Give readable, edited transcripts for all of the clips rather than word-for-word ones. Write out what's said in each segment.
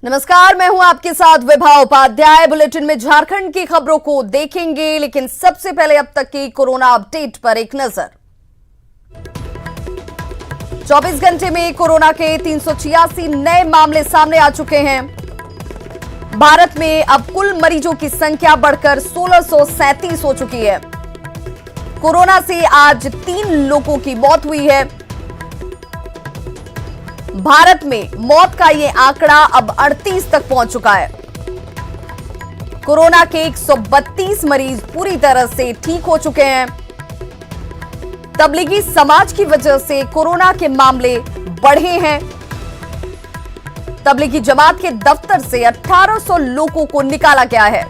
नमस्कार, मैं हूं आपके साथ विभा उपाध्याय। बुलेटिन में झारखंड की खबरों को देखेंगे, लेकिन सबसे पहले अब तक की कोरोना अपडेट पर एक नजर। 24 घंटे में कोरोना के 386 नए मामले सामने आ चुके हैं। भारत में अब कुल मरीजों की संख्या बढ़कर 1637 हो चुकी है। कोरोना से आज 3 लोगों की मौत हुई है। भारत में मौत का ये आंकड़ा अब 38 तक पहुंच चुका है। कोरोना के 132 मरीज पूरी तरह से ठीक हो चुके हैं। तबलीगी समाज की वजह से कोरोना के मामले बढ़े हैं। तबलीगी जमात के दफ्तर से 1800 लोगों को निकाला गया है।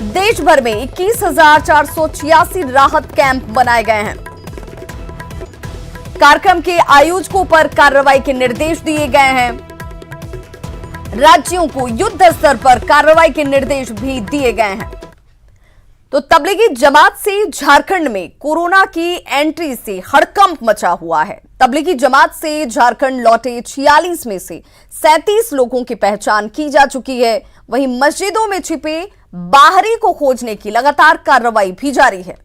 देश भर में 21,486 राहत कैंप बनाए गए हैं। कार्यक्रम के आयोजकों पर कार्रवाई के निर्देश दिए गए हैं। राज्यों को युद्ध स्तर पर कार्रवाई के निर्देश भी दिए गए हैं। तो तबलीगी जमात से झारखंड में कोरोना की एंट्री से हड़कंप मचा हुआ है। तबलीगी जमात से झारखंड लौटे 46 में से 37 लोगों की पहचान की जा चुकी है। वहीं मस्जिदों में छिपे बाहरी को खोजने की लगातार कार्रवाई भी जारी है।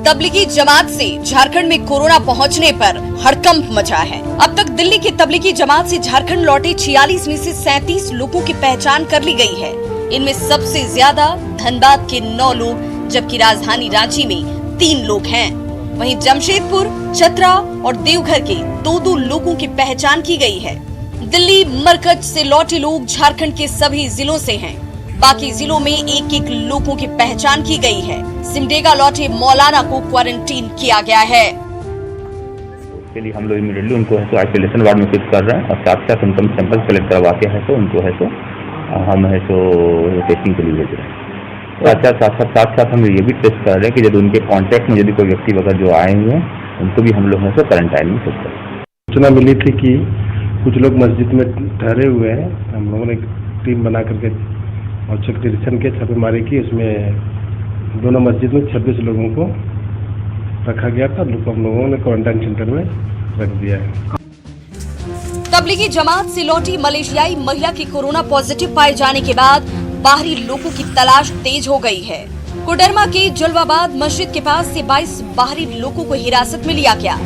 तबलीगी जमात से झारखंड में कोरोना पहुंचने पर हड़कंप मचा है। अब तक दिल्ली की तबलीगी जमात से झारखंड लौटे 46 में से 37 लोगों की पहचान कर ली गई है। इनमें सबसे ज्यादा धनबाद के 9 लोग, जबकि राजधानी रांची में 3 लोग हैं। वहीं जमशेदपुर, चतरा और देवघर के 2-2 लोगों की पहचान की गई है। दिल्ली मरकज से लौटे लोग झारखंड के सभी जिलों से हैं। बाकी जिलों में 1-1 लोगों की पहचान की गई है। सिमडेगा लौटे मौलाना को क्वारंटीन किया गया है। के लिए हम लोग इमीडिएटली उनको है तो आइसोलेशन वार्ड में शिफ्ट कर रहे हैं और साथ उनका सैंपल कलेक्ट करवा के है तो उनको है तो हम है तो टेस्टिंग के लिए भेज रहे हैं। साथ हम ये भी टेस्ट कर रहे हैं कि यदि उनके कॉन्टेक्ट में यदि कोई व्यक्ति वगैरह जो आए हुए हैं उनको भी हम लोग है तो क्वारंटाइन में शिफ्ट करें। सूचना मिली थी कि कुछ लोग मस्जिद में ठहरे हुए हैं। हम लोगों ने टीम बना करके और चेक निरीक्षण के छापेमारी की। उसमें दोनों मस्जिद में 26 लोगों को रखा गया था। हम लोगों ने क्वारंटाइन सेंटर में रख दिया है। तबलीगी जमात से लौटी मलेशियाई महिला की कोरोना पॉजिटिव पाए जाने के बाद बाहरी लोगों की तलाश तेज हो गई है। कोडरमा के जलवाबाद मस्जिद के पास से 22 बाहरी लोगों को हिरासत में लिया गया।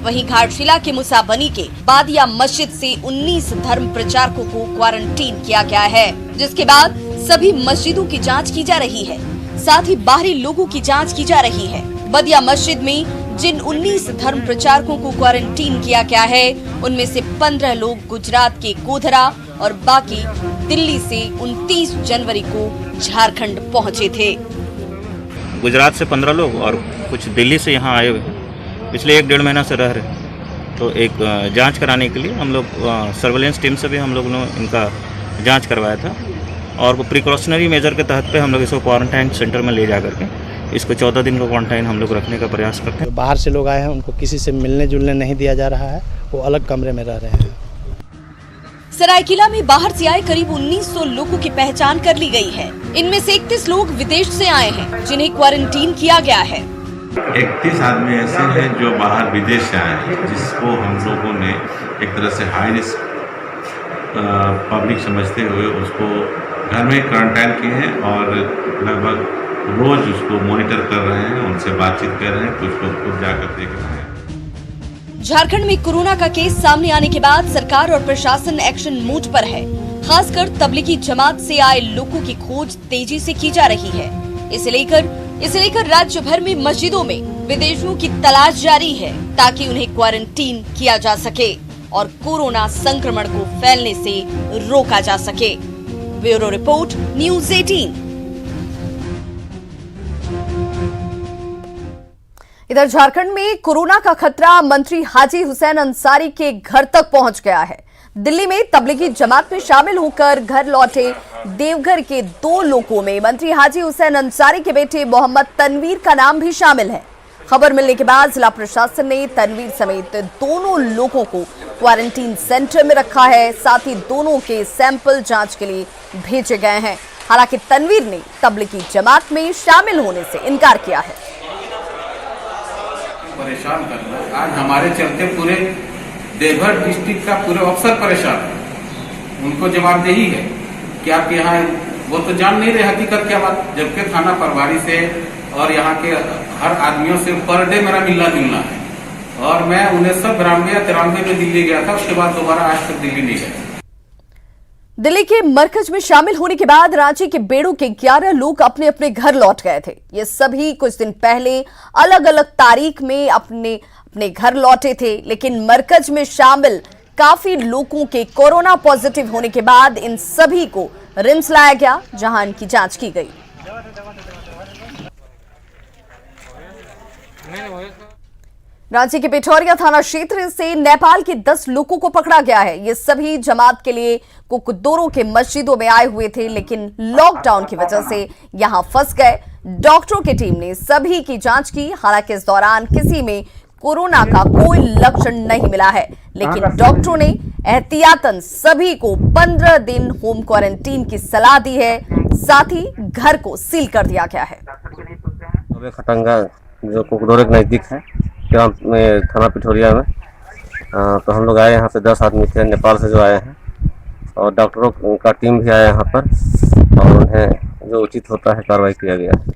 वहीं घाटशिला के मुसाबनी के बादिया मस्जिद से 19 धर्म प्रचारकों को क्वारंटीन किया गया है, जिसके बाद सभी मस्जिदों की जांच की जा रही है। साथ ही बाहरी लोगों की जांच की जा रही है। बदिया मस्जिद में जिन 19 धर्म प्रचारकों को क्वारंटीन किया गया है, उनमें से 15 लोग गुजरात के गोधरा और बाकी दिल्ली से 29 जनवरी को झारखंड पहुँचे थे। गुजरात से 15 लोग और कुछ दिल्ली से यहाँ आए हुए पिछले 1-1.5 महीना से रह रहे। तो एक जांच कराने के लिए हम लोग सर्वेलेंस टीम से भी हम लोगों ने इनका जांच करवाया था और प्रिकॉशनरी मेजर के तहत पे हम लोग इसको क्वारंटाइन सेंटर में ले जा करके इसको 14 दिन का क्वारंटाइन हम लोग रखने का प्रयास करते हैं। बाहर से लोग आए हैं, उनको किसी से मिलने जुलने नहीं दिया जा रहा है। वो अलग कमरे में रह रहे हैं। सरायकेला में बाहर से आए करीब 1900 लोगों की पहचान कर ली गई है। इनमें से 31 लोग विदेश से आए हैं, जिन्हें क्वारंटीन किया गया है। 31 आदमी ऐसे हैं जो बाहर विदेश से आए हैं, जिसको हम लोगों ने एक तरह से हाई रिस्क पब्लिक समझते हुए उसको घर में क्वारंटाइन किए हैं और लगभग रोज उसको मॉनिटर कर रहे हैं, उनसे बातचीत कर रहे हैं, कुछ लोग खुद जाकर देख रहे हैं। झारखंड में कोरोना का केस सामने आने के बाद सरकार और प्रशासन एक्शन मोड पर है। खासकर तबलीगी जमात से आए लोगों की खोज तेजी से की जा रही है। इसे लेकर राज्य भर में मस्जिदों में विदेशियों की तलाश जारी है, ताकि उन्हें क्वारंटीन किया जा सके और कोरोना संक्रमण को फैलने से रोका जा सके। Bureau report, news 18। इधर झारखंड में कोरोना का खतरा मंत्री हाजी हुसैन अंसारी के घर तक पहुंच गया है। दिल्ली में तबलीगी जमात में शामिल होकर घर लौटे देवघर के 2 लोगों में मंत्री हाजी हुसैन अंसारी के बेटे मोहम्मद तनवीर का नाम भी शामिल है। खबर मिलने के बाद जिला प्रशासन ने तनवीर समेत दोनों लोगों को क्वारंटीन सेंटर में रखा है। साथ ही दोनों के सैंपल जांच के लिए भेजे गए हैं। हालांकि तनवीर ने तबलीगी जमात में शामिल होने से इनकार किया है। परेशान करना, आज हमारे चलते पूरे देवघर डिस्ट्रिक्ट का पूरे अफसर परेशान है। उनको जवाबदेही है कि आप यहाँ, वो तो जान नहीं रहे हकीकत क्या बात, जबकि थाना प्रभारी से और यहाँ के हर आदमियों से पर डे मेरा मिलना जुलना है। और मैं 1992 या 93 में दिल्ली गया था, उसके बाद दोबारा आज तक दिल्ली नहीं गया। दिल्ली के मरकज में शामिल होने के बाद रांची के बेड़ो के 11 लोग अपने अपने घर लौट गए थे। ये सभी कुछ दिन पहले अलग अलग तारीख में अपने घर लौटे थे, लेकिन मरकज में शामिल काफी लोगों के कोरोना पॉजिटिव होने के बाद इन सभी को रिम्स लाया गया, जहां इनकी जांच की गई। रांची के पिठौरिया थाना क्षेत्र से नेपाल के 10 लोगों को पकड़ा गया है। ये सभी जमात के लिए कुकदोरों के मस्जिदों में आए हुए थे, लेकिन लॉकडाउन की वजह से यहां फंस गए। डॉक्टरों की टीम ने सभी की जांच की, हालांकि इस दौरान किसी में कोरोना का कोई लक्षण नहीं मिला है, लेकिन डॉक्टरों ने एहतियातन सभी को 15 दिन होम क्वारंटीन की सलाह दी है। साथ ही घर को सील कर दिया गया है। खटंगा जो कुकदोरे के नजदीक है ग्राम में, थाना पिठौरिया में, तो हम लोग आए यहाँ पे 10 आदमी थे नेपाल से जो आए हैं, और डॉक्टरों का टीम भी आया यहाँ पर, और उन्हें जो उचित होता है कार्रवाई किया गया है।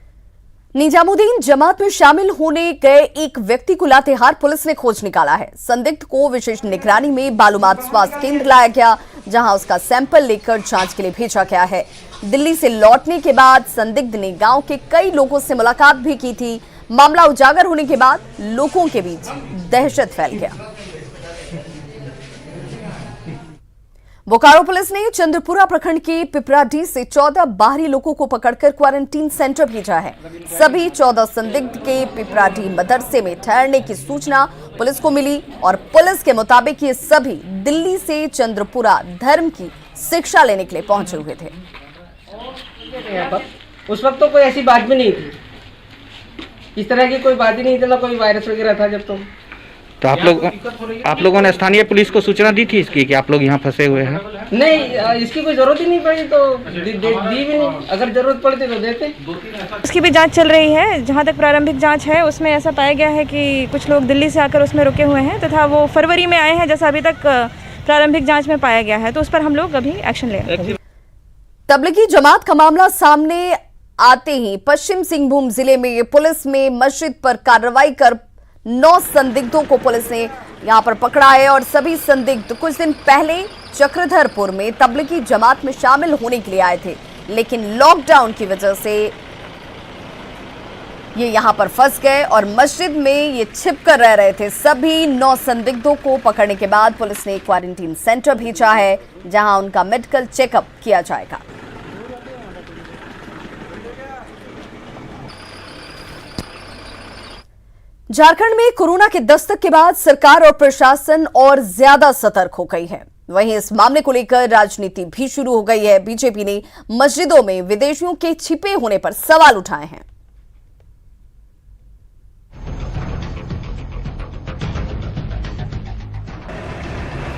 निजामुद्दीन जमात में शामिल होने गए एक व्यक्ति को लातेहार पुलिस ने खोज निकाला है। संदिग्ध को विशेष निगरानी में बालूमाथ स्वास्थ्य केंद्र लाया गया, जहां उसका सैंपल लेकर जांच के लिए भेजा गया है। दिल्ली से लौटने के बाद संदिग्ध ने गांव के कई लोगों से मुलाकात भी की थी। मामला उजागर होने के बाद लोगों के बीच दहशत फैल गया। बोकारो पुलिस ने चंद्रपुरा प्रखंड के पिपराडीह से 14 बाहरी लोगों को पकड़कर क्वारंटीन सेंटर भेजा है। सभी 14 संदिग्ध के पिपराडीह मदरसे में ठहरने की सूचना पुलिस को मिली, और पुलिस के मुताबिक ये सभी दिल्ली से चंद्रपुरा धर्म की शिक्षा लेने के लिए पहुंचे हुए थे। उस वक्त तो कोई ऐसी बात भी नहीं थी, इस तरह की कोई बात ही नहीं थी, ना कोई वायरस वगैरह था जब तो आप लोगों ने स्थानीय पुलिस को सूचना दी थी इसकी कि आप लोग यहाँ फंसे हुए हैं? नहीं, इसकी कोई जरूरत ही नहीं पड़ी, तो दी भी नहीं। अगर जरूरत पड़ती तो देते। उसकी भी जांच चल रही है। जहाँ तक प्रारंभिक जांच है उसमें ऐसा पाया गया है कि कुछ लोग दिल्ली से आकर उसमें रुके हुए हैं, तथा वो फरवरी में आए हैं, जैसा अभी तक प्रारंभिक जाँच में पाया गया है, तो उस पर हम लोग अभी एक्शन ले रहे हैं। तबलीगी जमात का मामला सामने आते ही पश्चिम सिंहभूम जिले में पुलिस में मस्जिद पर कार्रवाई कर 9 संदिग्धों को पुलिस ने यहां पर पकड़ा है, और सभी संदिग्ध कुछ दिन पहले चक्रधरपुर में तबलीगी जमात में शामिल होने के लिए आए थे, लेकिन लॉकडाउन की वजह से ये यहां पर फंस गए और मस्जिद में ये छिप कर रह रहे थे। सभी 9 संदिग्धों को पकड़ने के बाद पुलिस ने क्वारंटीन सेंटर भेजा है, जहां उनका मेडिकल चेकअप किया जाएगा। झारखंड में कोरोना के दस्तक के बाद सरकार और प्रशासन और ज्यादा सतर्क हो गई है। वहीं इस मामले को लेकर राजनीति भी शुरू हो गई है। बीजेपी ने मस्जिदों में विदेशियों के छिपे होने पर सवाल उठाए हैं।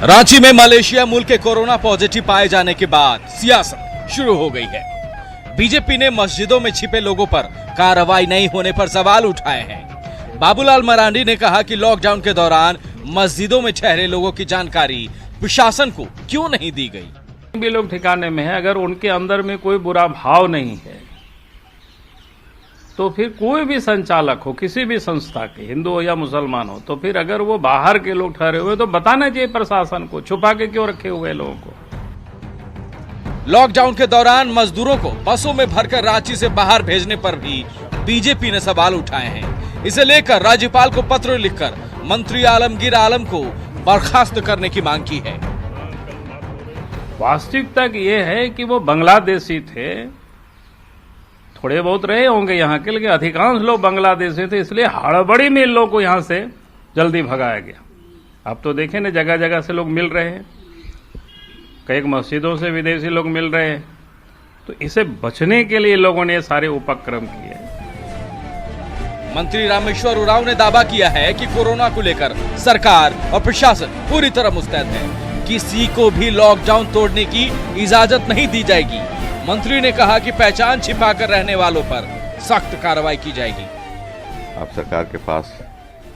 रांची में मलेशिया मूल के कोरोना पॉजिटिव पाए जाने के बाद सियासत शुरू हो गई है। बीजेपी ने मस्जिदों में छिपे लोगों पर कार्रवाई नहीं होने पर सवाल उठाए हैं। बाबूलाल मरांडी ने कहा कि लॉकडाउन के दौरान मस्जिदों में ठहरे लोगों की जानकारी प्रशासन को क्यों नहीं दी गई। भी लोग ठिकाने में है, अगर उनके अंदर में कोई बुरा भाव नहीं है तो फिर कोई भी संचालक हो, किसी भी संस्था के, हिंदू हो या मुसलमान हो, तो फिर अगर वो बाहर के लोग ठहरे हुए तो बताना चाहिए प्रशासन को, छुपा के क्यों रखे हुए लोगों को। लॉकडाउन के दौरान मजदूरों को बसों में भरकर रांची से बाहर भेजने पर भी बीजेपी ने सवाल उठाए हैं। इसे लेकर राज्यपाल को पत्र लिखकर मंत्री आलमगीर आलम को बर्खास्त करने की मांग की है। वास्तविकता ये है कि वो बांग्लादेशी थे, थोड़े बहुत रहे होंगे यहाँ के, लेकिन अधिकांश लोग बांग्लादेशी थे, इसलिए हड़बड़ी में इन लोगों को यहाँ से जल्दी भगाया गया। अब तो देखें ना, जगह जगह से लोग मिल रहे हैं, कई मस्जिदों से विदेशी लोग मिल रहे हैं, तो इसे बचने के लिए लोगों ने सारे उपक्रम किए। मंत्री रामेश्वर उरांव ने दावा किया है कि कोरोना को लेकर सरकार और प्रशासन पूरी तरह मुस्तैद है। किसी को भी लॉकडाउन तोड़ने की इजाजत नहीं दी जाएगी। मंत्री ने कहा कि पहचान छिपाकर रहने वालों पर सख्त कार्रवाई की जाएगी। अब सरकार के पास,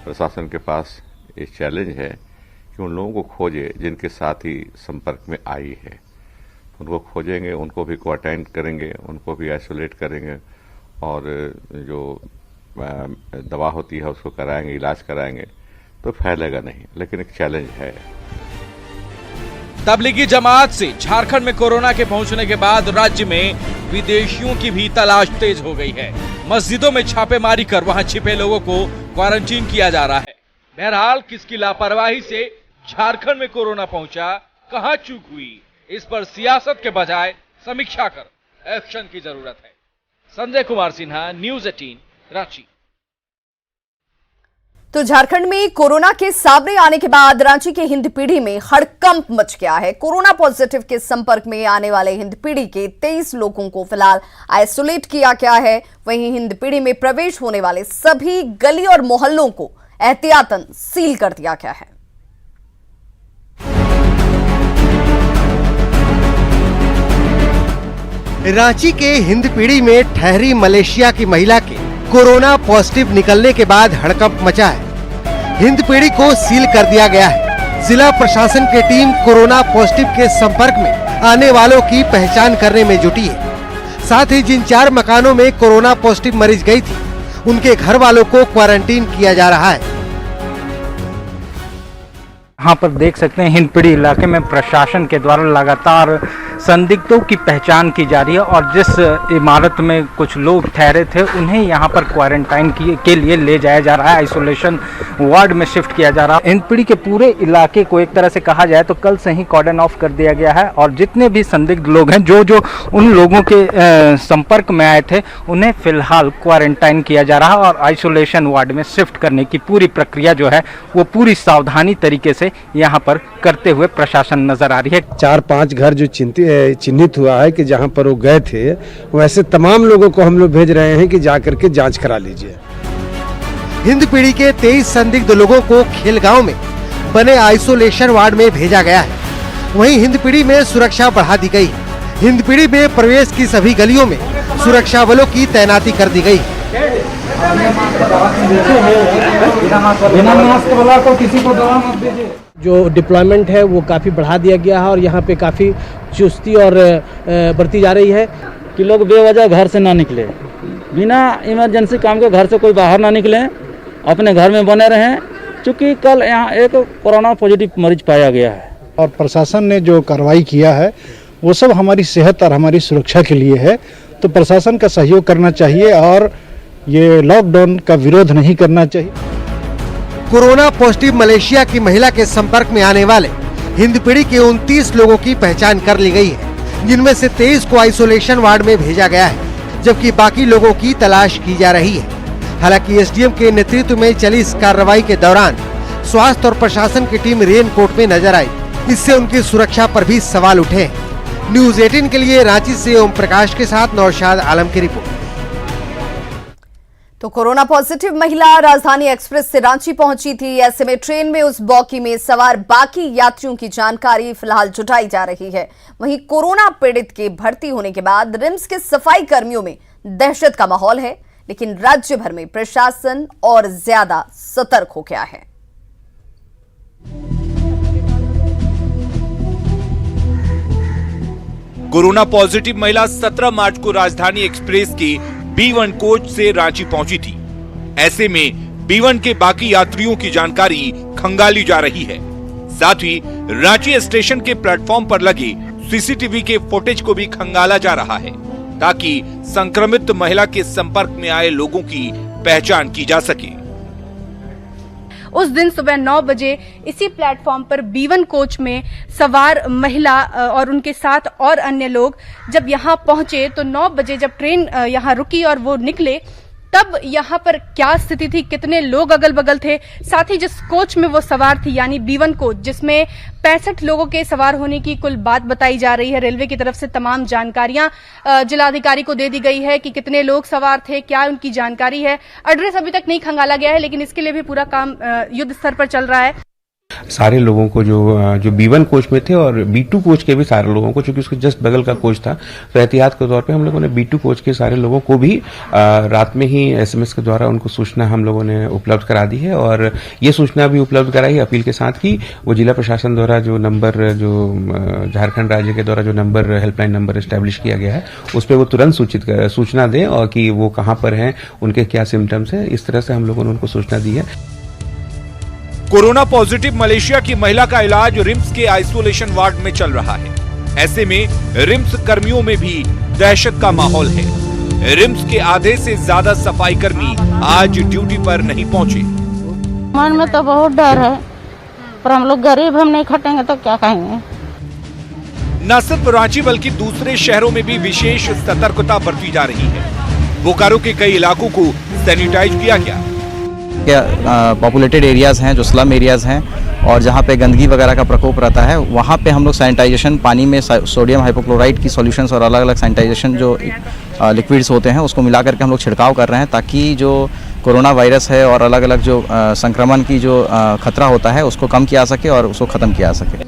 प्रशासन के पास एक चैलेंज है कि उन लोगों को खोजे जिनके साथ ही संपर्क में आई है। उनको खोजेंगे, उनको भी क्वारंटाइन करेंगे, उनको भी आइसोलेट करेंगे और जो दवा होती है उसको कराएंगे, इलाज कराएंगे तो फैलेगा नहीं, लेकिन एक चैलेंज है। तबलीगी जमात से झारखंड में कोरोना के पहुंचने के बाद राज्य में विदेशियों की भी तलाश तेज हो गई है। मस्जिदों में छापेमारी कर वहां छिपे लोगों को क्वारंटीन किया जा रहा है। बहरहाल किसकी लापरवाही से झारखंड में कोरोना पहुंचा, कहां चूक हुई, इस पर सियासत के बजाय समीक्षा कर एक्शन की जरूरत है। संजय कुमार सिन्हा, न्यूज़ 18, रांची। तो झारखंड में कोरोना के सामने आने के बाद रांची के हिंदपीढ़ी में हड़कंप मच गया है। कोरोना पॉजिटिव के संपर्क में आने वाले हिंदपीढ़ी के 23 लोगों को फिलहाल आइसोलेट किया गया है। वहीं हिंदपीढ़ी में प्रवेश होने वाले सभी गली और मोहल्लों को एहतियातन सील कर दिया गया है। रांची के हिंदपीढ़ी में ठहरी मलेशिया की महिला के कोरोना पॉजिटिव निकलने के बाद हड़कंप मचा है। हिंदपीढ़ी को सील कर दिया गया है। जिला प्रशासन की टीम कोरोना पॉजिटिव के संपर्क में आने वालों की पहचान करने में जुटी है। साथ ही जिन 4 मकानों में कोरोना पॉजिटिव मरीज गई थी, उनके घर वालों को क्वारंटीन किया जा रहा है। यहाँ पर देख सकते हैं हिंदपीढ़ी इलाके में प्रशासन के द्वारा लगातार संदिग्धों की पहचान की जा रही है और जिस इमारत में कुछ लोग ठहरे थे उन्हें यहाँ पर क्वारंटाइन के लिए ले जाया जा रहा है, आइसोलेशन वार्ड में शिफ्ट किया जा रहा है। हिंदपीढ़ी के पूरे इलाके को एक तरह से कहा जाए तो कल से ही कॉर्डन ऑफ कर दिया गया है और जितने भी संदिग्ध लोग हैं, जो उन लोगों के संपर्क में आए थे, उन्हें फिलहाल क्वारंटाइन किया जा रहा है और आइसोलेशन वार्ड में शिफ्ट करने की पूरी प्रक्रिया जो है वो पूरी सावधानी तरीके से यहाँ पर करते हुए प्रशासन नजर आ रही है। 4-5 घर जो चिन्हित हुआ है कि जहां पर वो गए थे, वैसे तमाम लोगों को हम लोग भेज रहे हैं कि जाकर के जांच करा लीजिए। हिंदपीढ़ी के 23 संदिग्ध लोगों को खेलगांव में बने आइसोलेशन वार्ड में भेजा गया है। वहीं हिंदपीढ़ी में सुरक्षा बढ़ा दी गई। हिंदपीढ़ी में प्रवेश की सभी गलियों में सुरक्षा बलों की तैनाती कर दी गई। जो डिप्लॉयमेंट है वो काफ़ी बढ़ा दिया गया है और यहाँ पे काफ़ी चुस्ती और बरती जा रही है कि लोग बेवजह घर से ना निकले, बिना इमरजेंसी काम के घर से कोई बाहर ना निकले, अपने घर में बने रहें, क्योंकि कल यहाँ एक कोरोना पॉजिटिव मरीज पाया गया है। और प्रशासन ने जो कार्रवाई किया है वो सब हमारी सेहत और हमारी सुरक्षा के लिए है, तो प्रशासन का सहयोग करना चाहिए और ये लॉकडाउन का विरोध नहीं करना चाहिए। कोरोना पॉजिटिव मलेशिया की महिला के संपर्क में आने वाले हिंदपीढ़ी के 29 लोगों की पहचान कर ली गई है, जिनमें से 23 को आइसोलेशन वार्ड में भेजा गया है, जबकि बाकी लोगों की तलाश की जा रही है। हालांकि एसडीएम के नेतृत्व में चली इस कार्रवाई के दौरान स्वास्थ्य और प्रशासन की टीम रेनकोट में नजर आई। इससे उनकी सुरक्षा पर भी सवाल उठे। न्यूज़ 18 के लिए रांची से ओम प्रकाश के साथ नौशाद आलम की रिपोर्ट। तो कोरोना पॉजिटिव महिला राजधानी एक्सप्रेस से रांची पहुंची थी। ऐसे में ट्रेन में उस बॉगी में सवार बाकी यात्रियों की जानकारी फिलहाल जुटाई जा रही है। वहीं कोरोना पीड़ित के भर्ती होने के बाद रिम्स के सफाई कर्मियों में दहशत का माहौल है, लेकिन राज्य भर में प्रशासन और ज्यादा सतर्क हो गया है। कोरोना पॉजिटिव महिला 17 मार्च को राजधानी एक्सप्रेस की B1 कोच से रांची पहुंची थी। ऐसे में B1 के बाकी यात्रियों की जानकारी खंगाली जा रही है। साथ ही रांची स्टेशन के प्लेटफॉर्म पर लगे सीसीटीवी के फुटेज को भी खंगाला जा रहा है, ताकि संक्रमित महिला के संपर्क में आए लोगों की पहचान की जा सके। उस दिन सुबह 9 बजे इसी प्लेटफॉर्म पर B1 कोच में सवार महिला और उनके साथ और अन्य लोग जब यहां पहुंचे तो 9 बजे जब ट्रेन यहां रुकी और वो निकले, तब यहां पर क्या स्थिति थी, कितने लोग अगल बगल थे, साथ ही जिस कोच में वो सवार थी यानी B1 कोच, जिसमें 65 लोगों के सवार होने की कुल बात बताई जा रही है। रेलवे की तरफ से तमाम जानकारियां जिलाधिकारी को दे दी गई है कि कितने लोग सवार थे, क्या उनकी जानकारी है। एड्रेस अभी तक नहीं खंगाला गया है, लेकिन इसके लिए भी पूरा काम युद्ध स्तर पर चल रहा है। सारे लोगों को जो B1 कोच में थे और B2 कोच के भी सारे लोगों को, चूंकि उसके जस्ट बगल का कोच था, तो एहतियात के तौर पे हम लोगों ने B2 कोच के सारे लोगों को भी रात में ही SMS के द्वारा उनको सूचना हम लोगों ने उपलब्ध करा दी है। और ये सूचना भी उपलब्ध कराई अपील के साथ कि वो जिला प्रशासन द्वारा जो नंबर, जो झारखंड राज्य के द्वारा जो नंबर, हेल्पलाइन नंबर एस्टेब्लिश किया गया है, उस पर वो तुरंत सूचना दें और कि वो कहाँ पर हैं, उनके क्या सिम्टम्स हैं। इस तरह से हम लोगों ने उनको सूचना दी है। कोरोना पॉजिटिव मलेशिया की महिला का इलाज रिम्स के आइसोलेशन वार्ड में चल रहा है। ऐसे में रिम्स कर्मियों में भी दहशत का माहौल है। रिम्स के आधे से ज्यादा सफाई कर्मी आज ड्यूटी पर नहीं पहुंचे। मन में तो बहुत डर है, पर हम लोग गरीब, हम नहीं खटेंगे तो क्या खाएंगे। न सिर्फ रांची बल्कि दूसरे शहरों में भी विशेष सतर्कता बरती जा रही है। बोकारो के कई इलाकों को सैनिटाइज किया गया। पॉपुलेटेड एरियाज़ हैं, जो स्लम एरियाज़ हैं और जहाँ पे गंदगी वगैरह का प्रकोप रहता है, वहाँ पे हम लोग सैनिटाइजेशन, पानी में सोडियम हाइपोक्लोराइड की सॉल्यूशंस और अलग अलग सैनिटाइजेशन जो लिक्विड्स होते हैं उसको मिला करके हम लोग छिड़काव कर रहे हैं, ताकि जो कोरोना वायरस है और अलग अलग जो संक्रमण की जो खतरा होता है उसको कम किया सके और उसको खत्म किया सके।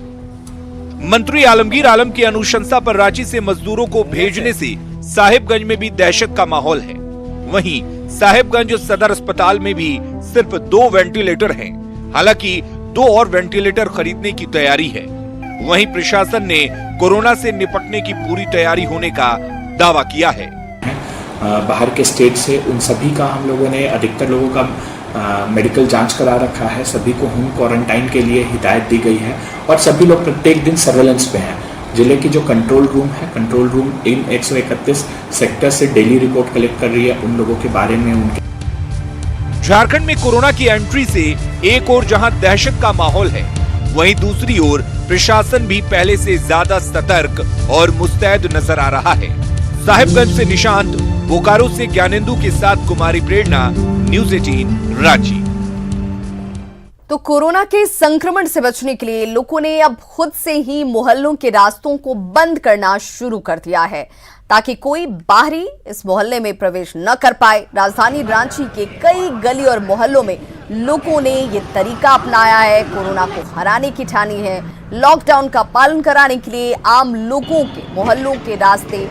मंत्री आलमगीर आलम की अनुशंसा पर रांची से मजदूरों को भेजने से साहिबगंज में भी दहशत का माहौल है। वहीं साहिबगंज सदर अस्पताल में भी सिर्फ 2 वेंटिलेटर हैं। हालांकि 2 और वेंटिलेटर खरीदने की तैयारी है। वहीं प्रशासन ने कोरोना से निपटने की पूरी तैयारी होने का दावा किया है। बाहर के स्टेट से उन सभी का हम लोगों ने, अधिकतर लोगों का मेडिकल जांच करा रखा है। सभी को होम क्वारंटाइन के लिए हिदायत दी गई है और सभी लोग प्रत्येक दिन सर्वेलेंस पे हैं। जिले की जो कंट्रोल रूम है, कंट्रोल रूम इन 131 सेक्टर से डेली रिपोर्ट कलेक्ट कर रही है उन लोगों के बारे में। उनके झारखंड में कोरोना की एंट्री से एक ओर जहां दहशत का माहौल है, वहीं दूसरी ओर प्रशासन भी पहले से ज्यादा सतर्क और मुस्तैद नजर आ रहा है। साहिबगंज से निशांत, बोकारो से ज्ञानेंदु के साथ कुमारी प्रेरणा, न्यूज़ 18 रांची। तो कोरोना के संक्रमण से बचने के लिए लोगों ने अब खुद से ही मोहल्लों के रास्तों को बंद करना शुरू कर दिया है, ताकि कोई बाहरी इस मोहल्ले में प्रवेश न कर पाए। राजधानी रांची के कई गली और मोहल्लों में लोगों ने ये तरीका अपनाया है, कोरोना को हराने की ठानी है। लॉकडाउन का पालन कराने के लिए आम लोगों के मोहल्लों के रास्ते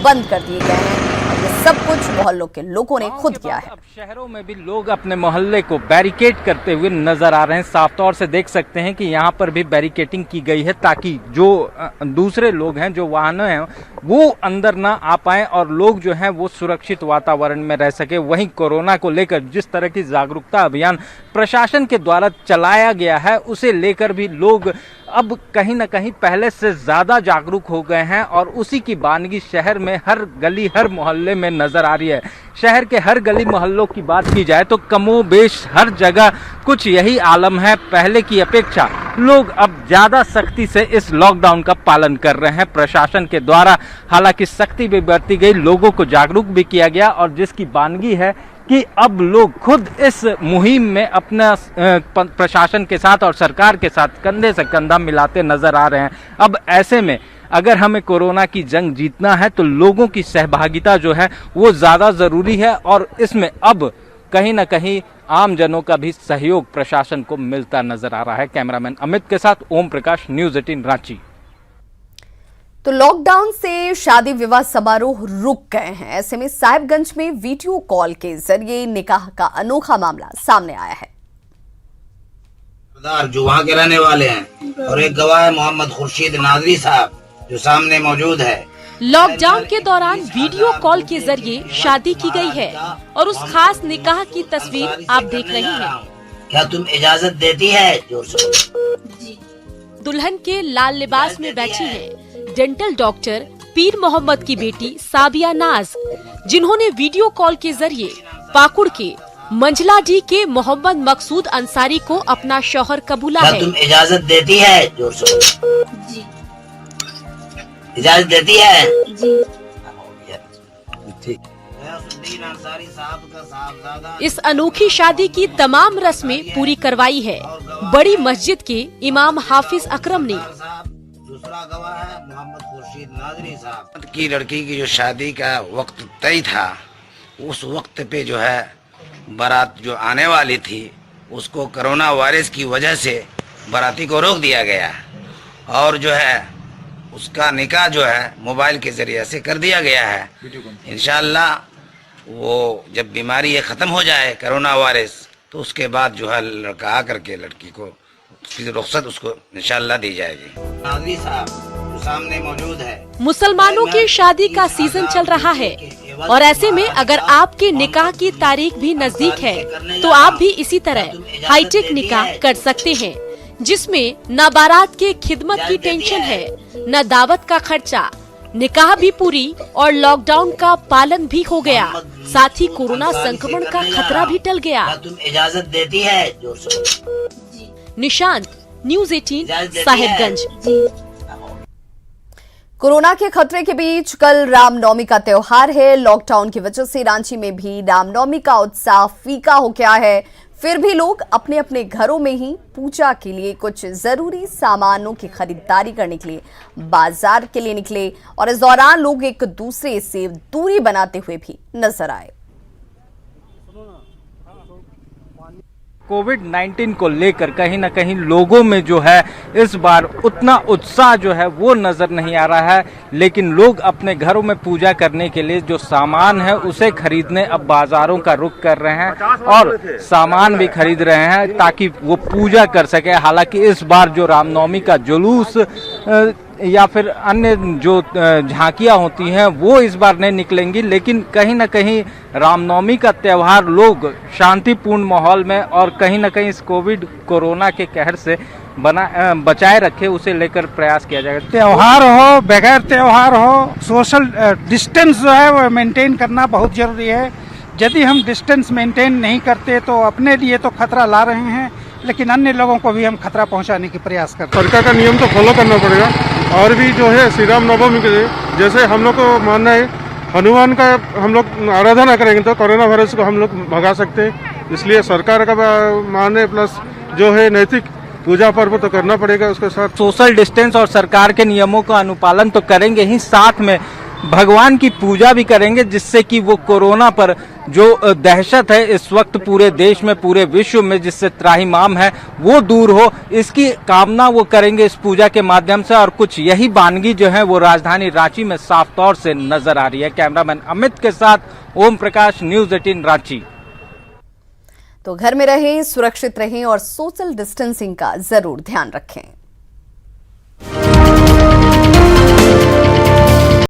बंद कर दिए गए हैं। ये सब कुछ मोहल्लों के लोगों ने खुद किया है। अब शहरों में भी लोग अपने मोहल्ले को बैरिकेड करते हुए नजर आ रहे हैं। साफ तौर से देख सकते हैं कि यहाँ पर भी बैरिकेडिंग की गई है, ताकि जो दूसरे लोग हैं, जो वाहन हैं, वो अंदर ना आ पाएं और लोग जो हैं वो सुरक्षित वातावरण में रह सके। वहीं कोरोना को लेकर जिस तरह की जागरूकता अभियान प्रशासन के द्वारा चलाया गया है, उसे लेकर भी लोग अब कहीं ना कहीं पहले से ज्यादा जागरूक हो गए हैं और उसी की बानगी शहर में हर गली, हर मोहल्ले में नजर आ रही है। शहर के हर गली मोहल्लों की बात की जाए तो कमोबेश हर जगह कुछ यही आलम है। पहले की अपेक्षा लोग अब ज्यादा सख्ती से इस लॉकडाउन का पालन कर रहे हैं प्रशासन के द्वारा। हालांकि सख्ती भी बरती गई, लोगों को जागरूक भी किया गया और जिसकी बानगी है कि अब लोग खुद इस मुहिम में अपना प्रशासन के साथ और सरकार के साथ कंधे से कंधा मिलाते नजर आ रहे हैं। अब ऐसे में अगर हमें कोरोना की जंग जीतना है तो लोगों की सहभागिता जो है वो ज़्यादा ज़रूरी है और इसमें अब कहीं ना कहीं आम जनों का भी सहयोग प्रशासन को मिलता नजर आ रहा है। कैमरामैन अमित के साथ ओम प्रकाश, न्यूज़ 18 रांची। तो लॉकडाउन से शादी विवाह समारोह रुक गए हैं। ऐसे में साहिबगंज में वीडियो कॉल के जरिए निकाह का अनोखा मामला सामने आया है। जो वहाँ के रहने वाले हैं और एक गवाह है मोहम्मद खुर्शीद नादरी साहब, जो सामने मौजूद है। लॉकडाउन के दौरान वीडियो कॉल के जरिए शादी की गई है और उस खास निकाह की तस्वीर आप देख रहे हैं। क्या तुम इजाजत देती है? जोर से। दुल्हन के लाल लिबास में बैठी है डेंटल डॉक्टर पीर मोहम्मद की बेटी साबिया नाज, जिन्होंने वीडियो कॉल के जरिए पाकुड़ के मंझलाडी के मोहम्मद मकसूद अंसारी को अपना शौहर कबूला है। तुम इजाजत देती है? जोर से। जी। इजाजत देती है? जी। इस अनोखी शादी की तमाम रस्में पूरी करवाई है बड़ी मस्जिद के इमाम हाफिज अकरम ने। दूसरा गवाह है मोहम्मद खुर्शीद नादरी साहब की लड़की की जो शादी का वक्त तय था, उस वक्त पे जो है बारात जो आने वाली थी उसको कोरोना वायरस की वजह से बाराती को रोक दिया गया और जो है उसका निकाह जो है मोबाइल के जरिए से कर दिया गया है। इंशाअल्लाह वो जब बीमारी ये ख़त्म हो जाए कोरोना वायरस, तो उसके बाद जो है लड़का आकर के लड़की को उसकी रुख्सत उसको इंशाअल्लाह दी जाएगी। नाज़री साहब सामने मौजूद है। मुसलमानों की शादी का सीजन चल रहा है और ऐसे में अगर आपके निकाह की तारीख भी नजदीक है तो आप भी इसी तरह हाईटेक निकाह कर सकते हैं, जिसमें न बारात के खिदमत की टेंशन है, न दावत का खर्चा, निकाह भी पूरी और लॉकडाउन का पालन भी हो गया, साथ ही कोरोना संक्रमण का खतरा भी टल गया। तुम इजाजत देती है? निशांत, न्यूज़ 18 साहिबगंज। कोरोना के खतरे के बीच कल रामनवमी का त्योहार है। लॉकडाउन की वजह से रांची में भी रामनवमी का उत्साह फीका हो गया है। फिर भी लोग अपने अपने घरों में ही पूजा के लिए कुछ जरूरी सामानों की खरीदारी करने के लिए बाजार के लिए निकले और इस दौरान लोग एक दूसरे से दूरी बनाते हुए भी नजर आए। कोविड-19 को लेकर कहीं ना कहीं लोगों में जो है इस बार उतना उत्साह जो है वो नजर नहीं आ रहा है, लेकिन लोग अपने घरों में पूजा करने के लिए जो सामान है उसे खरीदने अब बाजारों का रुख कर रहे हैं और सामान भी खरीद रहे हैं ताकि वो पूजा कर सके। हालांकि इस बार जो रामनवमी का जुलूस या फिर अन्य जो झांकियां होती हैं वो इस बार नहीं निकलेंगी, लेकिन कहीं ना कहीं रामनवमी का त्यौहार लोग शांतिपूर्ण माहौल में और कहीं ना कहीं इस कोरोना के कहर से बचाए रखे उसे लेकर प्रयास किया जाएगा। त्यौहार हो बगैर त्यौहार हो, सोशल डिस्टेंस जो है वो मेंटेन करना बहुत जरूरी है। यदि हम डिस्टेंस मेंटेन नहीं करते तो अपने लिए तो खतरा ला रहे हैं, लेकिन अन्य लोगों को भी हम खतरा पहुंचाने की प्रयास करते हैं। सरकार का नियम तो फॉलो करना पड़ेगा और भी जो है श्री राम नवमी के जैसे हम लोग को मानना है हनुमान का हम लोग आराधना करेंगे तो कोरोना वायरस को हम लोग भगा सकते हैं। इसलिए सरकार का मानने प्लस जो है नैतिक पूजा पर्व तो करना पड़ेगा, उसके साथ सोशल डिस्टेंस और सरकार के नियमों का अनुपालन तो करेंगे ही, साथ में भगवान की पूजा भी करेंगे जिससे कि वो कोरोना पर जो दहशत है इस वक्त पूरे देश में पूरे विश्व में जिससे त्राहिमाम है वो दूर हो, इसकी कामना वो करेंगे इस पूजा के माध्यम से। और कुछ यही वानगी जो है वो राजधानी रांची में साफ तौर से नजर आ रही है। कैमरामैन अमित के साथ ओम प्रकाश, न्यूज़ 18 रांची। तो घर में रहें, सुरक्षित रहें और सोशल डिस्टेंसिंग का जरूर ध्यान रखें।